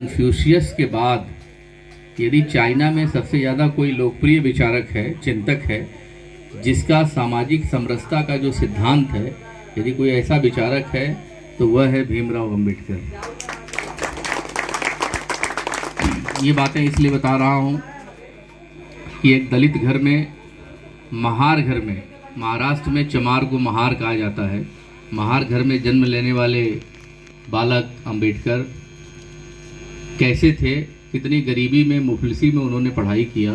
Confucius के बाद यदि चाइना में सबसे ज़्यादा कोई लोकप्रिय विचारक है, चिंतक है, जिसका सामाजिक समरसता का जो सिद्धांत है, यदि कोई ऐसा विचारक है तो वह है भीमराव अम्बेडकर। ये बातें इसलिए बता रहा हूँ कि एक दलित घर में, महार घर में, महाराष्ट्र में चमार को महार कहा जाता है, महार घर में जन्म लेने वाले बालक अम्बेडकर कैसे थे, कितनी गरीबी में, मुफलिसी में उन्होंने पढ़ाई किया।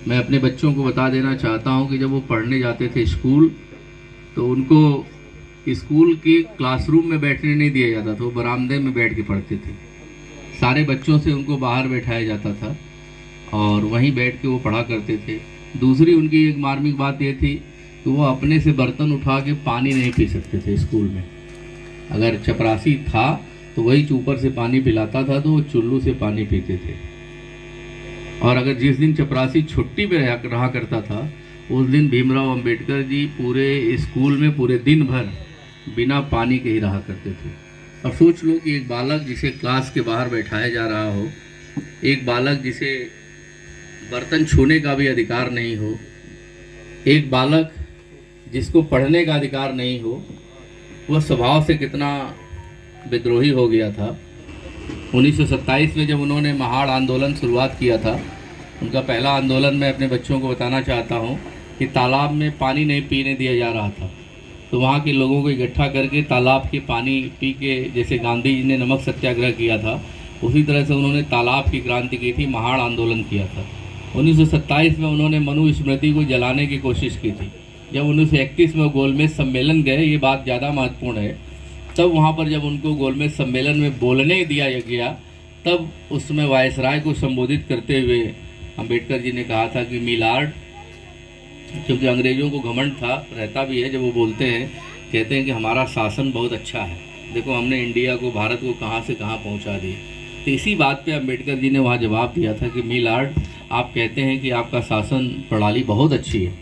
मैं अपने बच्चों को बता देना चाहता हूं कि जब वो पढ़ने जाते थे स्कूल, तो उनको स्कूल के क्लासरूम में बैठने नहीं दिया जाता था, वो बरामदे में बैठ के पढ़ते थे। सारे बच्चों से उनको बाहर बैठाया जाता था और वहीं बैठ के वो पढ़ा करते थे। दूसरी उनकी एक मार्मिक बात ये थी कि वो अपने से बर्तन उठा के पानी नहीं पी सकते थे स्कूल में। अगर चपरासी था तो वही ऊपर से पानी पिलाता था, तो वो चुल्लू से पानी पीते थे। और अगर जिस दिन चपरासी छुट्टी पे रहा करता था, उस दिन भीमराव अम्बेडकर जी पूरे स्कूल में पूरे दिन भर बिना पानी के ही रहा करते थे। और सोच लो कि एक बालक जिसे क्लास के बाहर बैठाया जा रहा हो, एक बालक जिसे बर्तन छूने का भी अधिकार नहीं हो, एक बालक जिसको पढ़ने का अधिकार नहीं हो, वह स्वभाव से कितना विद्रोही हो गया था। 1927 में जब उन्होंने महाड़ आंदोलन शुरुआत किया था, उनका पहला आंदोलन मैं अपने बच्चों को बताना चाहता हूं कि तालाब में पानी नहीं पीने दिया जा रहा था, तो वहां के लोगों को इकट्ठा करके तालाब के पानी पी के, जैसे गांधी जी ने नमक सत्याग्रह किया था, उसी तरह से उन्होंने तालाब की क्रांति की थी, महाड़ आंदोलन किया था। 1927 में उन्होंने मनुस्मृति को जलाने की कोशिश की थी। जब 1931 में गोलमेज सम्मेलन गए, ये बात ज़्यादा महत्वपूर्ण है, तब वहाँ पर जब उनको गोलमेज सम्मेलन में बोलने दिया गया, तब उसमें वायसराय को संबोधित करते हुए अंबेडकर जी ने कहा था कि मिलार्ड, क्योंकि अंग्रेज़ों को घमंड था, रहता भी है, जब वो बोलते हैं, कहते हैं कि हमारा शासन बहुत अच्छा है, देखो हमने इंडिया को, भारत को कहाँ से कहाँ पहुँचा दिया। तो इसी बात पे अंबेडकर जी ने वहाँ जवाब दिया था कि मिलार्ड, आप कहते हैं कि आपका शासन प्रणाली बहुत अच्छी है,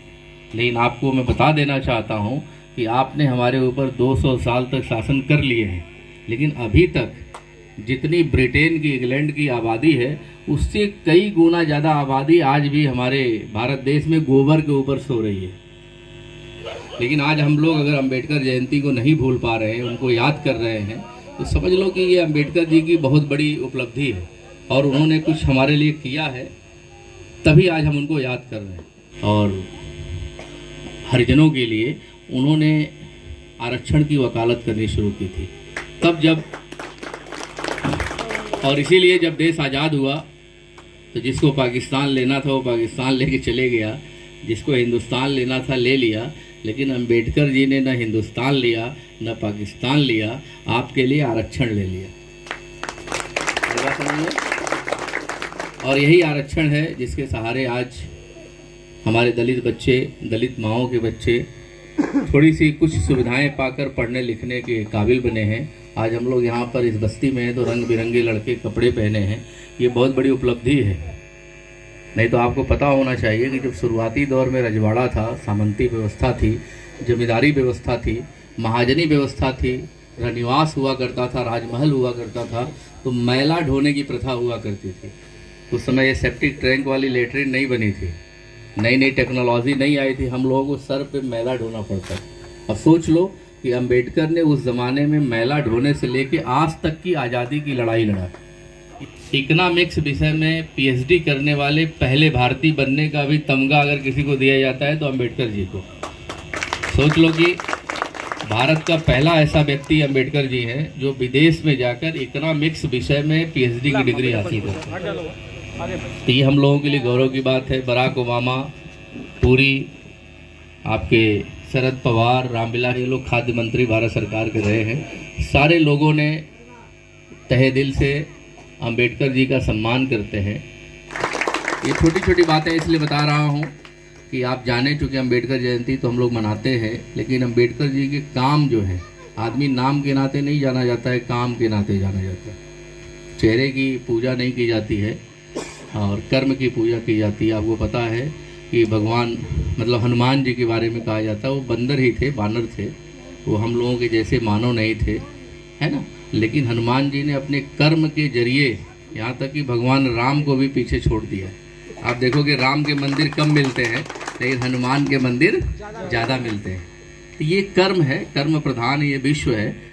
लेकिन आपको मैं बता देना चाहता हूँ कि आपने हमारे ऊपर 200 साल तक शासन कर लिए हैं, लेकिन अभी तक जितनी ब्रिटेन की, इंग्लैंड की आबादी है, उससे कई गुना ज़्यादा आबादी आज भी हमारे भारत देश में गोबर के ऊपर सो रही है। लेकिन आज हम लोग अगर अम्बेडकर जयंती को नहीं भूल पा रहे हैं, उनको याद कर रहे हैं, तो समझ लो कि ये अम्बेडकर जी की बहुत बड़ी उपलब्धि है और उन्होंने कुछ हमारे लिए किया है, तभी आज हम उनको याद कर रहे हैं। और हरिजनों के लिए उन्होंने आरक्षण की वकालत करनी शुरू की थी, तब जब, और इसीलिए जब देश आज़ाद हुआ तो जिसको पाकिस्तान लेना था वो पाकिस्तान लेके चले गया, जिसको हिंदुस्तान लेना था ले लिया, लेकिन अंबेडकर जी ने न हिंदुस्तान लिया न पाकिस्तान लिया, आपके लिए आरक्षण ले लिया। और यही आरक्षण है जिसके सहारे आज हमारे दलित बच्चे, दलित माँओं के बच्चे थोड़ी सी कुछ सुविधाएं पाकर पढ़ने लिखने के काबिल बने हैं। आज हम लोग यहाँ पर इस बस्ती में हैं तो रंग बिरंगे लड़के कपड़े पहने हैं, ये बहुत बड़ी उपलब्धि है। नहीं तो आपको पता होना चाहिए कि जब शुरुआती दौर में रजवाड़ा था, सामंती व्यवस्था थी, जमींदारी व्यवस्था थी, महाजनी व्यवस्था थी, रनिवास हुआ करता था, राजमहल हुआ करता था, तो मैला ढोने की प्रथा हुआ करती थी। उस समय ये सेप्टिक टैंक वाली लेटरिन नहीं बनी थी, नई नई टेक्नोलॉजी नहीं आई थी, हम लोगों को सर पे मैला ढोना पड़ता। अब सोच लो कि अंबेडकर ने उस ज़माने में मैला ढोने से लेके आज तक की आज़ादी की लड़ाई लड़ा। इकोनॉमिक्स विषय में पीएचडी करने वाले पहले भारतीय बनने का भी तमगा अगर किसी को दिया जाता है तो अंबेडकर जी को। सोच लो कि भारत का पहला ऐसा व्यक्ति अंबेडकर जी हैं जो विदेश में जाकर इकोनॉमिक्स विषय में पीएचडी की डिग्री हासिल करते हैं। तो ये हम लोगों के लिए गौरव की बात है। बराक ओबामा, पुरी, आपके शरद पवार, रामविलास, ये लोग खाद्य मंत्री भारत सरकार के रहे हैं। सारे लोगों ने तहे दिल से अंबेडकर जी का सम्मान करते हैं। ये छोटी छोटी बातें इसलिए बता रहा हूँ कि आप जानें, चूँकि अंबेडकर जयंती तो हम लोग मनाते हैं, लेकिन अंबेडकर जी के काम जो है, आदमी नाम के नाते नहीं जाना जाता है, काम के नाते जाना जाता है। चेहरे की पूजा नहीं की जाती है और कर्म की पूजा की जाती है। आपको पता है कि भगवान, मतलब हनुमान जी के बारे में कहा जाता है, वो बंदर ही थे, बानर थे, वो हम लोगों के जैसे मानव नहीं थे, है ना। लेकिन हनुमान जी ने अपने कर्म के जरिए यहाँ तक कि भगवान राम को भी पीछे छोड़ दिया है। आप देखोगे राम के मंदिर कम मिलते हैं, लेकिन हनुमान के मंदिर ज़्यादा मिलते हैं। ये कर्म है, कर्म प्रधान ये विश्व है।